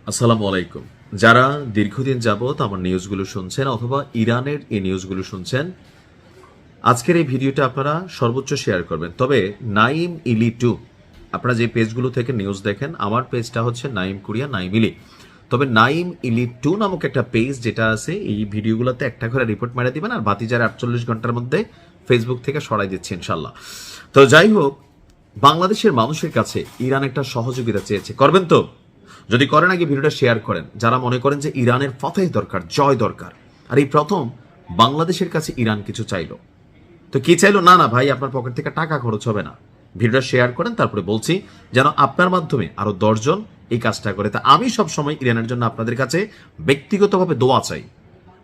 আসসালামু আলাইকুম। যারা দীর্ঘদিন যাবত আমার নিউজগুলো শুনছেন অথবা ইরানের এই নিউজগুলো শুনছেন, আজকের এই ভিডিওটা আপনারা সর্বোচ্চ শেয়ার করবেন। তবে নাইম ইলি টু, আপনারা যে পেজগুলো থেকে নিউজ দেখেন, আমার পেজটা হচ্ছে নাইম কুরিয়া নাইম ইলি। তবে নাইম ইলি টু নামক একটা পেজ যেটা আছে, এই ভিডিওগুলোতে একটা করে রিপোর্ট মেরে দিবেন আর বাতি যারা 48 ঘন্টার মধ্যে ফেসবুক থেকে সরাই দিচ্ছে ইনশাল্লাহ। তো যাই হোক, বাংলাদেশের মানুষের কাছে ইরান একটা সহযোগিতা চেয়েছে, করবেন তো? যদি করেন আগে ভিডিওটা শেয়ার করেন। যারা মনে করেন যে ইরানের ফতেহ দরকার, জয় দরকার, আর এই প্রথম বাংলাদেশের কাছে ইরান কিছু চাইলো, তো কি চাইলো? না না ভাই, আপনার পকেট থেকে টাকা খরচ হবে না, ভিডিওটা শেয়ার করেন। তারপরে বলছি যেন আপনার মাধ্যমে আরো 10 জন এই কাজটা করে। তা আমি সব সময় ইরানের জন্য আপনাদের কাছে ব্যক্তিগতভাবে দোয়া চাই।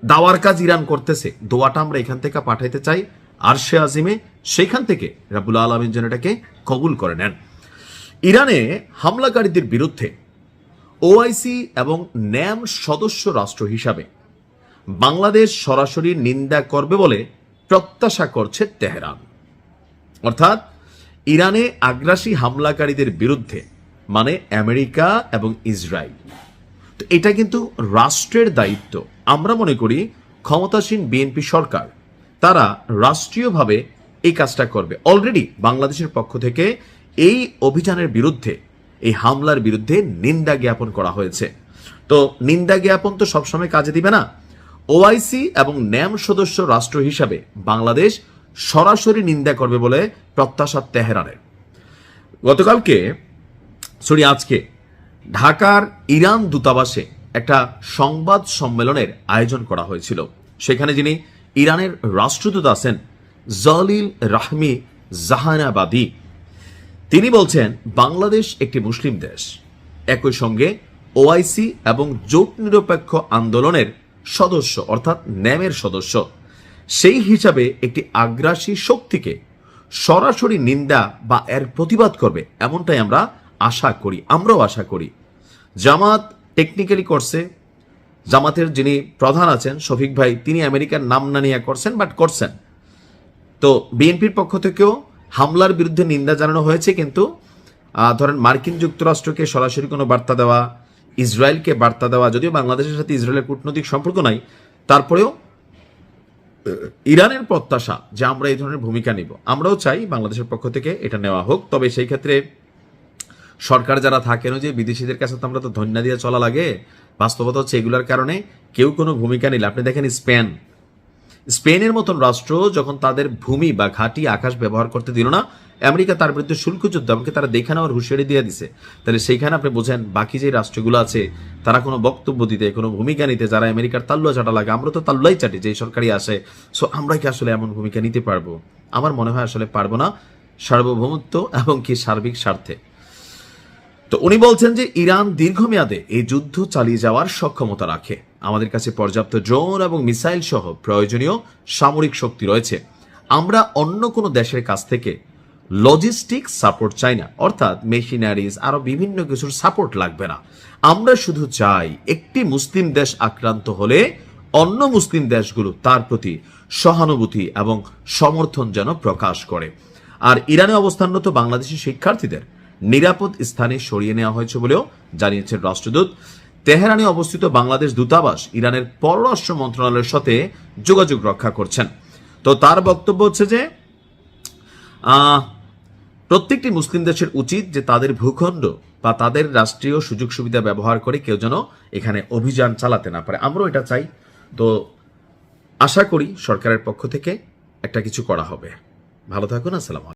দাওয়ার কাজ ইরান করতেছে, দোয়াটা আমরা এখান থেকে পাঠাইতে চাই আরশে আজিমে, সেখান থেকে রাব্বুল আলামিন যেন এটাকে কবুল করে নেন। ইরানে হামলাকারীদের বিরুদ্ধে ওআইসি এবং ন্যাম সদস্য রাষ্ট্র হিসাবে বাংলাদেশ সরাসরি নিন্দা করবে বলে প্রত্যাশা করছে তেহরান। অর্থাৎ ইরানে আগ্রাসী হামলাকারীদের বিরুদ্ধে, মানে আমেরিকা এবং ইসরায়েল, তো এটা কিন্তু রাষ্ট্রের দায়িত্ব। আমরা মনে করি ক্ষমতাসীন বিএনপি সরকার তারা রাষ্ট্রীয়ভাবে এই কাজটা করবে। অলরেডি বাংলাদেশের পক্ষ থেকে এই অভিযানের বিরুদ্ধে, এই হামলার বিরুদ্ধে নিন্দা জ্ঞাপন করা হয়েছে। তো নিন্দা জ্ঞাপন তো সবসময় কাজে দিবে না। ওআইসি এবং ন্যাম সদস্য রাষ্ট্র হিসাবে বাংলাদেশ সরাসরি নিন্দা করবে বলে প্রত্যাশা তেহরানের। আজকে ঢাকার ইরান দূতাবাসে একটা সংবাদ সম্মেলনের আয়োজন করা হয়েছিল। সেখানে যিনি ইরানের রাষ্ট্রদূত আছেন জলিল রাহমি জাহানাবাদী, তিনি বলছেন বাংলাদেশ একটি মুসলিম দেশ, একই সঙ্গে ওআইসি এবং জোট নিরপেক্ষ আন্দোলনের সদস্য অর্থাৎ ন্যামের সদস্য। সেই হিসাবে একটি আগ্রাসী শক্তিকে সরাসরি নিন্দা বা এর প্রতিবাদ করবে, এমনটাই আমরা আশা করি। আমরাও আশা করি। জামাত টেকনিক্যালি করছে, জামাতের যিনি প্রধান আছেন শফিক ভাই, তিনি আমেরিকার নাম না নিয়ে করছেন, বাট করছেন। তো বিএনপির পক্ষ থেকেও হামলার বিরুদ্ধে নিন্দা জানানো হয়েছে, কিন্তু ধরেন মার্কিন যুক্তরাষ্ট্রকে সরাসরি কোনো বার্তা দেওয়া, ইসরায়েলকে বার্তা দেওয়া, যদিও বাংলাদেশের সাথে ইসরায়েলের কূটনৈতিক সম্পর্ক নাই, তারপরেও ইরানের প্রত্যাশা যে আমরা এই ধরনের ভূমিকা নিব। আমরাও চাই বাংলাদেশের পক্ষ থেকে এটা নেওয়া হোক। তবে সেই ক্ষেত্রে সরকার যারা থাকেন, যে বিদেশিদের কাছে তো আমরা তো ধন্যা দিয়ে চলা লাগে, বাস্তবতা হচ্ছে এগুলোর কারণে কেউ কোনো ভূমিকা নিলে, আপনি দেখেন স্পেনের মতন রাষ্ট্র যখন তাদের ভূমি বা ঘাঁটি আকাশ ব্যবহার করতে দিল না, আমেরিকা তার বিরুদ্ধে শুল্ক যুদ্ধ, এমনকি তারা দেখে নেওয়ার হুঁশিয়ারি দিয়ে দিছে। তাহলে সেইখানে আপনি বোঝেন বাকি যে রাষ্ট্রগুলো আছে তারা কোনো বক্তব্য দিতে, কোনো ভূমিকা নিতে, যারা আমেরিকার তাল্লুয়া চাটা লাগে, আমরা তো তাল্লুয়াই চাটি যে সরকারি আসে। সো আমরা কি আসলে এমন ভূমিকা নিতে পারবো? আমার মনে হয় আসলে পারবো না, সার্বভৌমত্ব এবং কি সার্বিক স্বার্থে। তো উনি বলছেন যে ইরান দীর্ঘমেয়াদে এই যুদ্ধ চালিয়ে যাওয়ার সক্ষমতা রাখে, আমাদের কাছে পর্যাপ্ত ড্রোন এবং মিসাইল সহ প্রয়োজনীয় সামরিক শক্তি রয়েছে। আমরা অন্য কোনো দেশের কাছ থেকে লজিস্টিক সাপোর্ট চাই না, অর্থাৎ মেশিনারিজ আরো বিভিন্ন কিছুর সাপোর্ট লাগবে না। আমরা শুধু চাই একটি মুসলিম দেশ আক্রান্ত হলে অন্য মুসলিম দেশগুলো তার প্রতি সহানুভূতি এবং সমর্থন যেন প্রকাশ করে। আর ইরানে অবস্থানরত বাংলাদেশি শিক্ষার্থীদের নিরাপদ স্থানে সরিয়ে নেওয়া হয়েছে বলেও জানিয়েছেন রাষ্ট্রদূত। তেহরানে অবস্থিত বাংলাদেশ দূতাবাস ইরানের পররাষ্ট্র মন্ত্রণালয়ের সাথে যোগাযোগ রক্ষা করছেন। তো তার বক্তব্য হচ্ছে যে প্রত্যেকটি মুসলিম দেশের উচিত যে তাদের ভূখণ্ড বা তাদের রাষ্ট্রীয় সুযোগ সুবিধা ব্যবহার করে কেউ যেন এখানে অভিযান চালাতে না পারে। আমরাও এটা চাই। তো আশা করি সরকারের পক্ষ থেকে একটা কিছু করা হবে। ভালো থাকুন। আসসালাম।